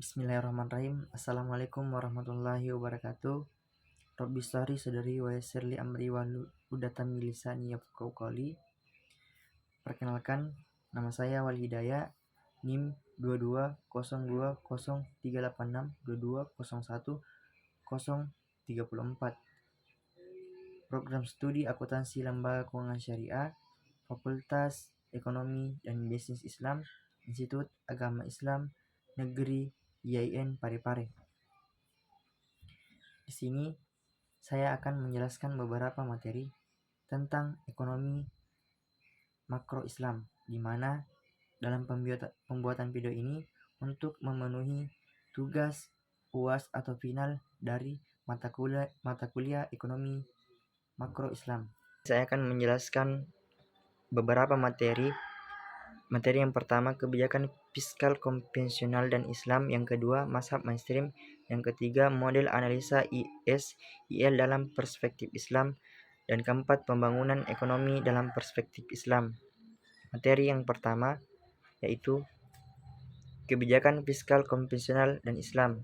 Bismillahirrahmanirrahim. Assalamualaikum warahmatullahi wabarakatuh. Rabbi shrah sadri wa yassir li amri wahlul min lisani yafqahu qawli. Perkenalkan, nama saya Wal Hidayah, NIM 22020386 2201 Program Studi Akuntansi Lembaga Keuangan Syariah, Fakultas Ekonomi dan Bisnis Islam, Institut Agama Islam Negeri IAIN Parepare. Di sini saya akan menjelaskan beberapa materi tentang ekonomi makro Islam, di mana dalam pembuatan video ini untuk memenuhi tugas UAS atau final dari mata kuliah ekonomi makro Islam. Saya akan menjelaskan beberapa materi. Materi yang pertama, kebijakan fiskal konvensional dan Islam. Yang kedua, mazhab mainstream. Yang ketiga, model analisa IS/IL dalam perspektif Islam. Dan keempat, pembangunan ekonomi dalam perspektif Islam. Materi yang pertama yaitu kebijakan fiskal konvensional dan Islam.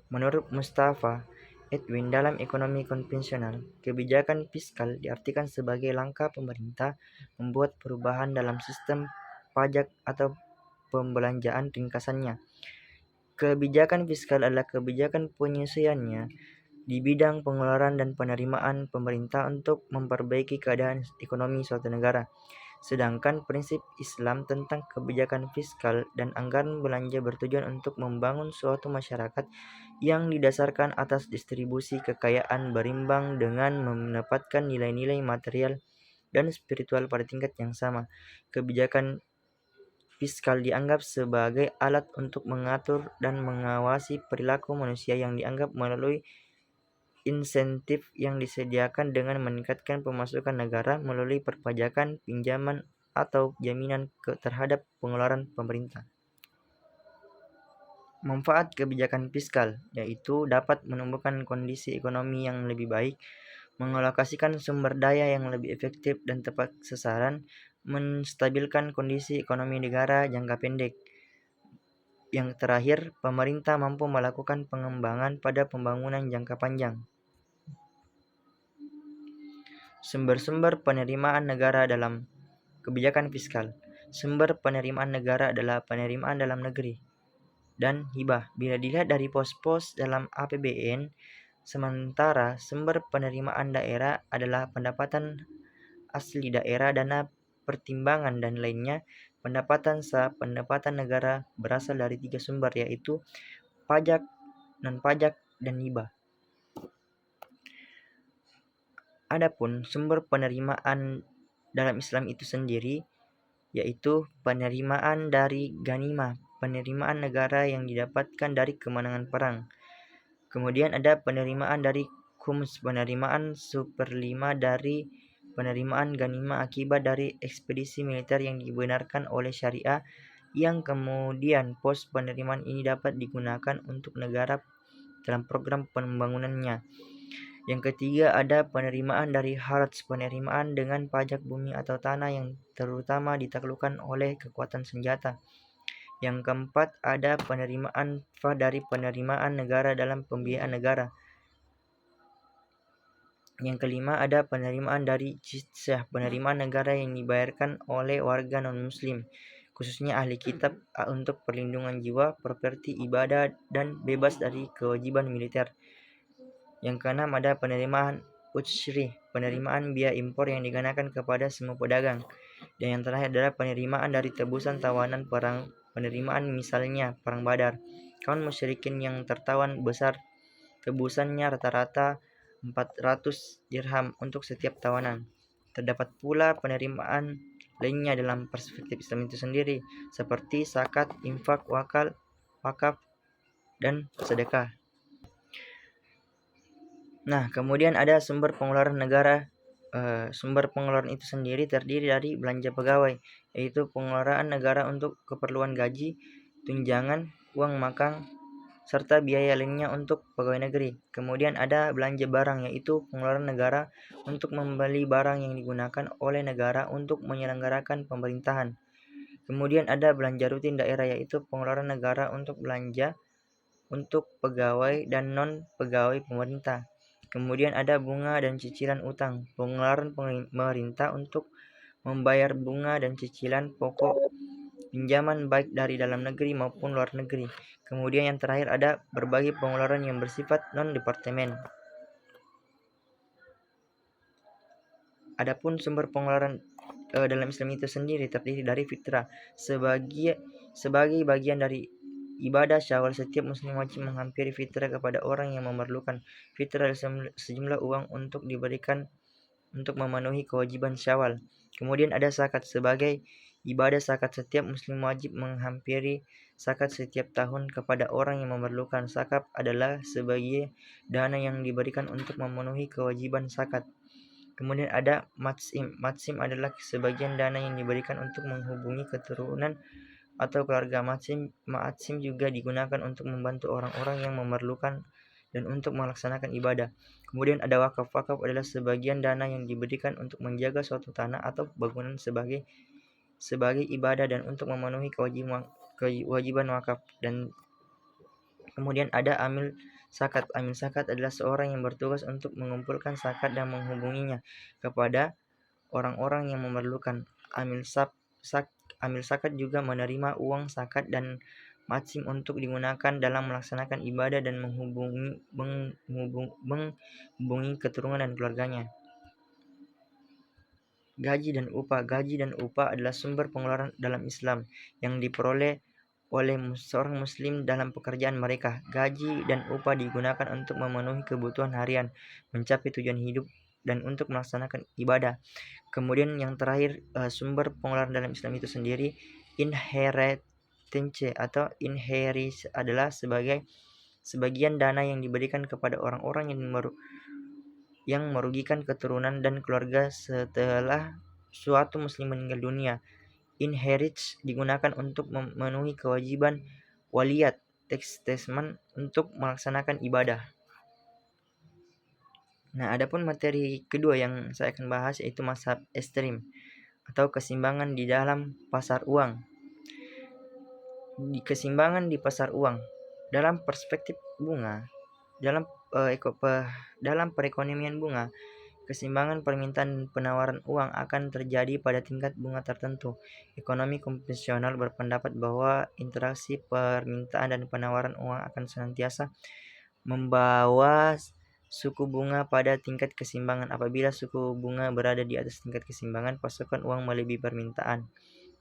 Menurut Mustafa Edwin, dalam ekonomi konvensional, kebijakan fiskal diartikan sebagai langkah pemerintah membuat perubahan dalam sistem pajak atau pembelanjaan. Ringkasannya, kebijakan fiskal adalah kebijakan penyesuaiannya di bidang pengeluaran dan penerimaan pemerintah untuk memperbaiki keadaan ekonomi suatu negara. Sedangkan prinsip Islam tentang kebijakan fiskal dan anggaran belanja bertujuan untuk membangun suatu masyarakat yang didasarkan atas distribusi kekayaan berimbang dengan menempatkan nilai-nilai material dan spiritual pada tingkat yang sama. Kebijakan fiskal dianggap sebagai alat untuk mengatur dan mengawasi perilaku manusia yang dianggap melalui insentif yang disediakan dengan meningkatkan pemasukan negara melalui perpajakan, pinjaman, atau jaminan terhadap pengeluaran pemerintah. Manfaat kebijakan fiskal yaitu dapat menumbuhkan kondisi ekonomi yang lebih baik, mengalokasikan sumber daya yang lebih efektif dan tepat sasaran, menstabilkan kondisi ekonomi negara jangka pendek. Yang terakhir, pemerintah mampu melakukan pengembangan pada pembangunan jangka panjang. Sumber-sumber penerimaan negara dalam kebijakan fiskal. Sumber penerimaan negara adalah penerimaan dalam negeri dan hibah bila dilihat dari pos-pos dalam APBN, sementara sumber penerimaan daerah adalah pendapatan asli daerah, dana pertimbangan dan lainnya. Pendapatan negara berasal dari 3 sumber, yaitu pajak, non-pajak, dan hibah. Adapun sumber penerimaan dalam Islam itu sendiri yaitu penerimaan dari ghanimah, penerimaan negara yang didapatkan dari kemenangan perang. Kemudian ada penerimaan dari khums, penerimaan 1/5 dari penerimaan ghanimah akibat dari ekspedisi militer yang dibenarkan oleh syariah, yang kemudian pos penerimaan ini dapat digunakan untuk negara dalam program pembangunannya. Yang ketiga ada penerimaan dari haraj, penerimaan dengan pajak bumi atau tanah yang terutama ditaklukkan oleh kekuatan senjata. Yang keempat ada penerimaan dari penerimaan negara dalam pembiayaan negara. Yang kelima ada penerimaan dari jizyah, penerimaan negara yang dibayarkan oleh warga non-muslim, khususnya ahli kitab, untuk perlindungan jiwa, properti, ibadah, dan bebas dari kewajiban militer. Yang keenam ada penerimaan utshrih, penerimaan biaya impor yang dikenakan kepada semua pedagang. Dan yang terakhir adalah penerimaan dari tebusan tawanan perang, penerimaan misalnya perang Badar. Kaum musyrikin yang tertawan besar tebusannya rata-rata 400 dirham untuk setiap tawanan. Terdapat pula penerimaan lainnya dalam perspektif Islam itu sendiri, seperti zakat, infak, wakaf, dan sedekah. Nah, kemudian ada sumber pengeluaran negara. Sumber pengeluaran itu sendiri terdiri dari belanja pegawai, yaitu pengeluaran negara untuk keperluan gaji, tunjangan, uang makan, serta biaya lainnya untuk pegawai negeri. Kemudian ada belanja barang, yaitu pengeluaran negara untuk membeli barang yang digunakan oleh negara untuk menyelenggarakan pemerintahan. Kemudian ada belanja rutin daerah, yaitu pengeluaran negara untuk belanja untuk pegawai dan non-pegawai pemerintah. Kemudian ada bunga dan cicilan utang, pengeluaran pemerintah untuk membayar bunga dan cicilan pokok pinjaman baik dari dalam negeri maupun luar negeri. Kemudian yang terakhir ada berbagai pengeluaran yang bersifat non-departemen. Adapun sumber pengeluaran dalam Islam itu sendiri terdiri dari fitrah sebagai bagian dari ibadah Syawal. Setiap muslim wajib menghampiri fitrah kepada orang yang memerlukan. Fitrah sejumlah uang untuk diberikan untuk memenuhi kewajiban Syawal. Kemudian ada zakat sebagai ibadah zakat. Setiap muslim wajib menghampiri zakat setiap tahun kepada orang yang memerlukan. Zakat adalah sebagai dana yang diberikan untuk memenuhi kewajiban zakat. Kemudian ada matsim. Matsim adalah sebagian dana yang diberikan untuk menghubungi keturunan atau keluarga. Matsim juga digunakan untuk membantu orang-orang yang memerlukan dan untuk melaksanakan ibadah. Kemudian ada wakaf. Wakaf adalah sebagian dana yang diberikan untuk menjaga suatu tanah atau bangunan sebagai ibadah dan untuk memenuhi kewajiban wakaf. Dan kemudian ada amil zakat. Amil zakat adalah seorang yang bertugas untuk mengumpulkan zakat dan menghubunginya kepada orang-orang yang memerlukan. Amil zakat juga menerima uang zakat dan matsim untuk digunakan dalam melaksanakan ibadah dan menghubungi keturunan dan keluarganya. Gaji dan upah. Gaji dan upah adalah sumber pengeluaran dalam Islam yang diperoleh oleh seorang muslim dalam pekerjaan mereka. Gaji dan upah digunakan untuk memenuhi kebutuhan harian, mencapai tujuan hidup, dan untuk melaksanakan ibadah. Kemudian yang terakhir, sumber pengeluaran dalam Islam itu sendiri, inheritance atau inherit adalah sebagian dana yang diberikan kepada orang-orang yang merugikan keturunan dan keluarga setelah suatu muslim meninggal dunia. Inherit digunakan untuk memenuhi kewajiban waliyat testament untuk melaksanakan ibadah. Nah, adapun materi kedua yang saya akan bahas yaitu mazhab ekstrem atau keseimbangan di dalam pasar uang. Keseimbangan di pasar uang dalam perspektif bunga, dalam perekonomian bunga, keseimbangan permintaan dan penawaran uang akan terjadi pada tingkat bunga tertentu. Ekonomi konvensional berpendapat bahwa interaksi permintaan dan penawaran uang akan senantiasa membawa suku bunga pada tingkat keseimbangan. Apabila suku bunga berada di atas tingkat keseimbangan, pasokan uang melebihi permintaan.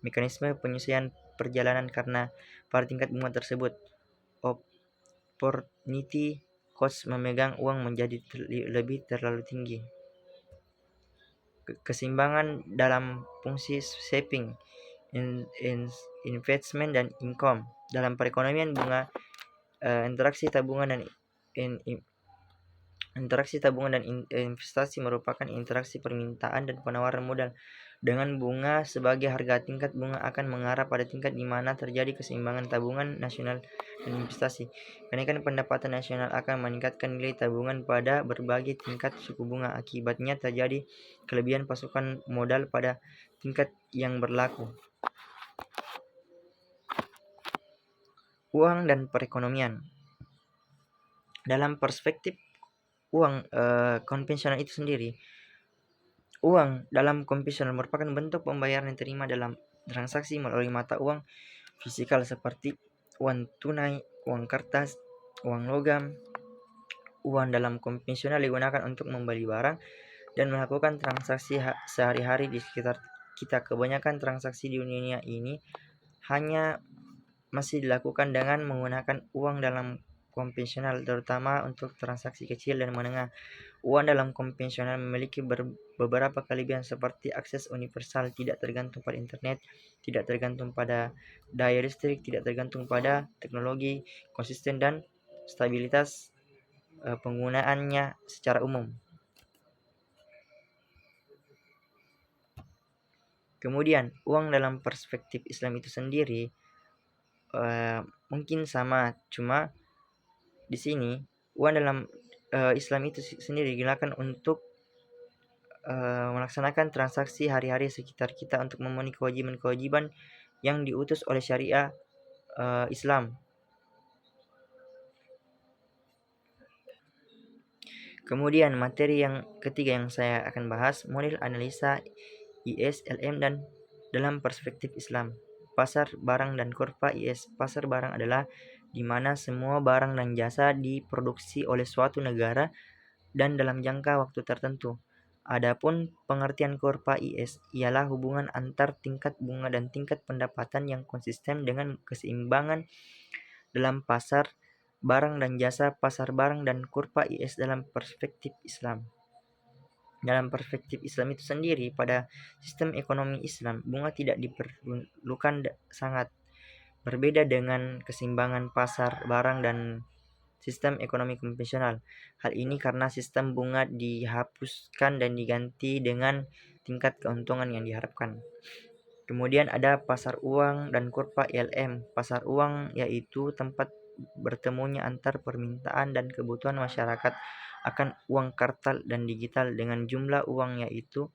Mekanisme penyelesaian perjalanan karena pada tingkat bunga tersebut, opportunity cost memegang uang menjadi lebih terlalu tinggi. Keseimbangan dalam fungsi saving, investment, dan income. Dalam perekonomian bunga, interaksi tabungan dan investasi merupakan interaksi permintaan dan penawaran modal. Dengan bunga sebagai harga, tingkat bunga akan mengarah pada tingkat di mana terjadi keseimbangan tabungan nasional dan investasi. Kenaikan pendapatan nasional akan meningkatkan nilai tabungan pada berbagai tingkat suku bunga. Akibatnya terjadi kelebihan pasokan modal pada tingkat yang berlaku. Uang dan perekonomian. Dalam perspektif uang konvensional itu sendiri, uang dalam konvensional merupakan bentuk pembayaran yang diterima dalam transaksi melalui mata uang fisikal seperti uang tunai, uang kertas, uang logam. Uang dalam konvensional digunakan untuk membeli barang dan melakukan transaksi sehari-hari di sekitar kita. Kebanyakan transaksi di dunia ini hanya masih dilakukan dengan menggunakan uang dalam konvensional, terutama untuk transaksi kecil dan menengah. Uang dalam konvensional memiliki beberapa kelebihan seperti akses universal, tidak tergantung pada internet, tidak tergantung pada daya listrik, tidak tergantung pada teknologi, konsisten, dan stabilitas penggunaannya secara umum. Kemudian, uang dalam perspektif Islam itu sendiri mungkin sama, cuma di sini uang dalam Islam itu sendiri digunakan untuk melaksanakan transaksi hari-hari sekitar kita untuk memenuhi kewajiban-kewajiban yang diutus oleh syariah Islam. Kemudian materi yang ketiga yang saya akan bahas, model analisa ISLM dan dalam perspektif Islam. Pasar barang dan kurva IS. Pasar barang adalah di mana semua barang dan jasa diproduksi oleh suatu negara dan dalam jangka waktu tertentu. Adapun pengertian kurva IS ialah hubungan antar tingkat bunga dan tingkat pendapatan yang konsisten dengan keseimbangan dalam pasar barang dan jasa. Pasar barang dan kurva IS dalam perspektif Islam. Dalam perspektif Islam itu sendiri, pada sistem ekonomi Islam, bunga tidak diperlukan sangat berbeda dengan keseimbangan pasar barang dan sistem ekonomi konvensional. Hal ini karena sistem bunga dihapuskan dan diganti dengan tingkat keuntungan yang diharapkan. Kemudian ada pasar uang dan kurva ILM. Pasar uang yaitu tempat bertemunya antar permintaan dan kebutuhan masyarakat akan uang kartal dan digital dengan jumlah uang yaitu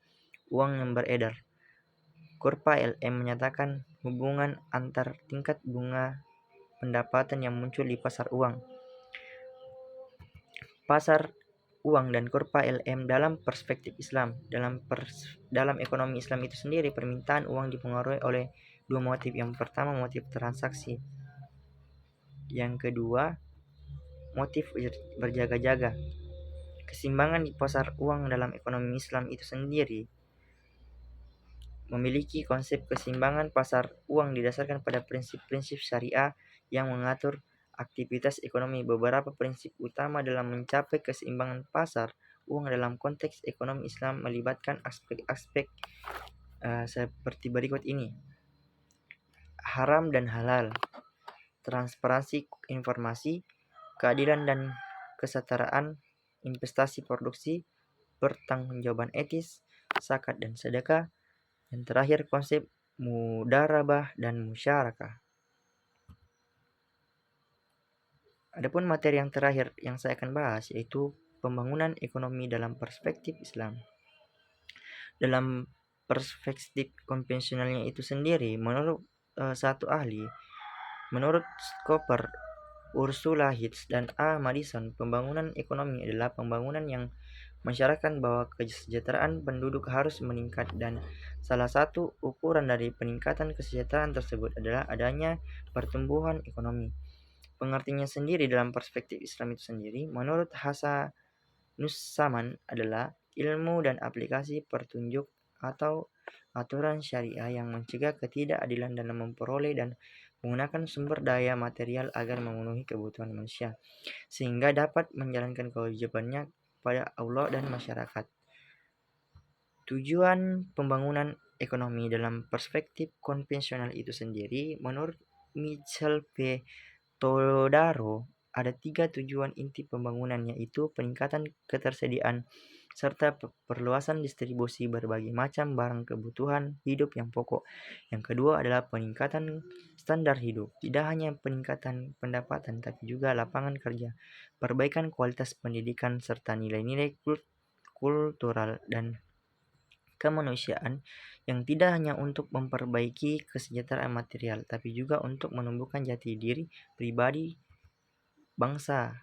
uang yang beredar. Kurva ILM menyatakan hubungan antar tingkat bunga pendapatan yang muncul di pasar uang. Pasar uang dan kurva ILM dalam perspektif Islam. Dalam ekonomi Islam itu sendiri, permintaan uang dipengaruhi oleh dua motif. Yang pertama, motif transaksi. Yang kedua, motif berjaga-jaga. Keseimbangan di pasar uang dalam ekonomi Islam itu sendiri memiliki konsep keseimbangan pasar uang didasarkan pada prinsip-prinsip syariah yang mengatur aktivitas ekonomi. Beberapa prinsip utama dalam mencapai keseimbangan pasar uang dalam konteks ekonomi Islam melibatkan aspek-aspek seperti berikut ini. Haram dan halal, transparansi informasi, keadilan dan kesetaraan, investasi produksi, pertanggungjawaban etis, zakat dan sedekah, dan terakhir konsep mudarabah dan musyarakah. Adapun materi yang terakhir yang saya akan bahas yaitu pembangunan ekonomi dalam perspektif Islam. Dalam perspektif konvensionalnya itu sendiri, menurut satu ahli, menurut Skoper, Ursula Hitz, dan A. Madison, pembangunan ekonomi adalah pembangunan yang mensyaratkan bahwa kesejahteraan penduduk harus meningkat dan salah satu ukuran dari peningkatan kesejahteraan tersebut adalah adanya pertumbuhan ekonomi. Pengertiannya sendiri dalam perspektif Islam itu sendiri, menurut Hasanussaman adalah ilmu dan aplikasi petunjuk atau aturan syariah yang mencegah ketidakadilan dalam memperoleh dan menggunakan sumber daya material agar memenuhi kebutuhan manusia, sehingga dapat menjalankan kewajibannya pada Allah dan masyarakat. Tujuan pembangunan ekonomi dalam perspektif konvensional itu sendiri, menurut Michel P. Todaro, ada 3 tujuan inti pembangunan, yaitu peningkatan ketersediaan serta perluasan distribusi berbagai macam barang kebutuhan hidup yang pokok. Yang kedua adalah peningkatan standar hidup, tidak hanya peningkatan pendapatan tapi juga lapangan kerja, perbaikan kualitas pendidikan serta nilai-nilai kultural dan kemanusiaan yang tidak hanya untuk memperbaiki kesejahteraan material tapi juga untuk menumbuhkan jati diri pribadi bangsa.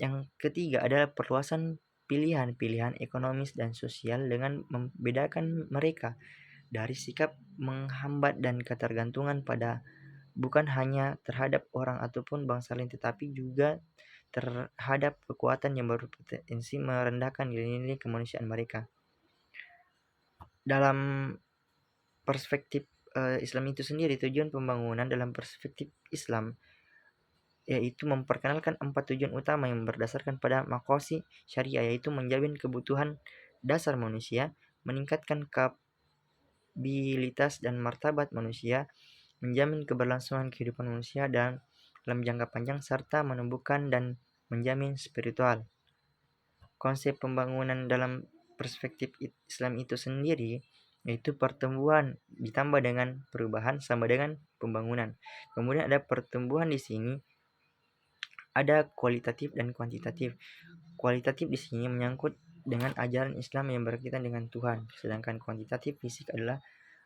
Yang ketiga adalah perluasan pilihan-pilihan ekonomis dan sosial dengan membedakan mereka dari sikap menghambat dan ketergantungan pada bukan hanya terhadap orang ataupun bangsa lain tetapi juga terhadap kekuatan yang berpotensi merendahkan nilai-nilai kemanusiaan mereka. Dalam perspektif Islam itu sendiri, tujuan pembangunan dalam perspektif Islam yaitu memperkenalkan 4 tujuan utama yang berdasarkan pada maqasid syariah, yaitu menjamin kebutuhan dasar manusia, meningkatkan kapabilitas dan martabat manusia, menjamin keberlangsungan kehidupan manusia dan dalam jangka panjang, serta menumbuhkan dan menjamin spiritual. Konsep pembangunan dalam perspektif Islam itu sendiri yaitu pertumbuhan ditambah dengan perubahan sama dengan pembangunan. Kemudian ada pertumbuhan di sini, ada kualitatif dan kuantitatif. Kualitatif di sini menyangkut dengan ajaran Islam yang berkaitan dengan Tuhan, sedangkan kuantitatif fisik adalah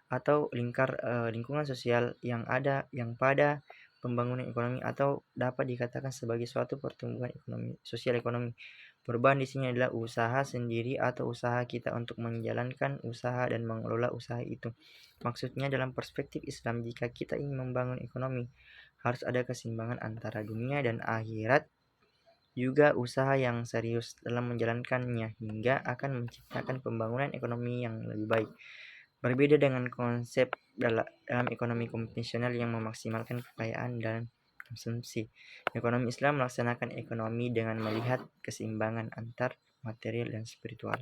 atau lingkungan sosial yang ada yang pada pembangunan ekonomi atau dapat dikatakan sebagai suatu pertumbuhan ekonomi, sosial ekonomi. Perubahan di sini adalah usaha sendiri atau usaha kita untuk menjalankan usaha dan mengelola usaha itu. Maksudnya dalam perspektif Islam, jika kita ingin membangun ekonomi, harus ada keseimbangan antara dunia dan akhirat, juga usaha yang serius dalam menjalankannya hingga akan menciptakan pembangunan ekonomi yang lebih baik. Berbeda dengan konsep dalam ekonomi konvensional yang memaksimalkan kekayaan dan konsumsi. Ekonomi Islam melaksanakan ekonomi dengan melihat keseimbangan antar material dan spiritual.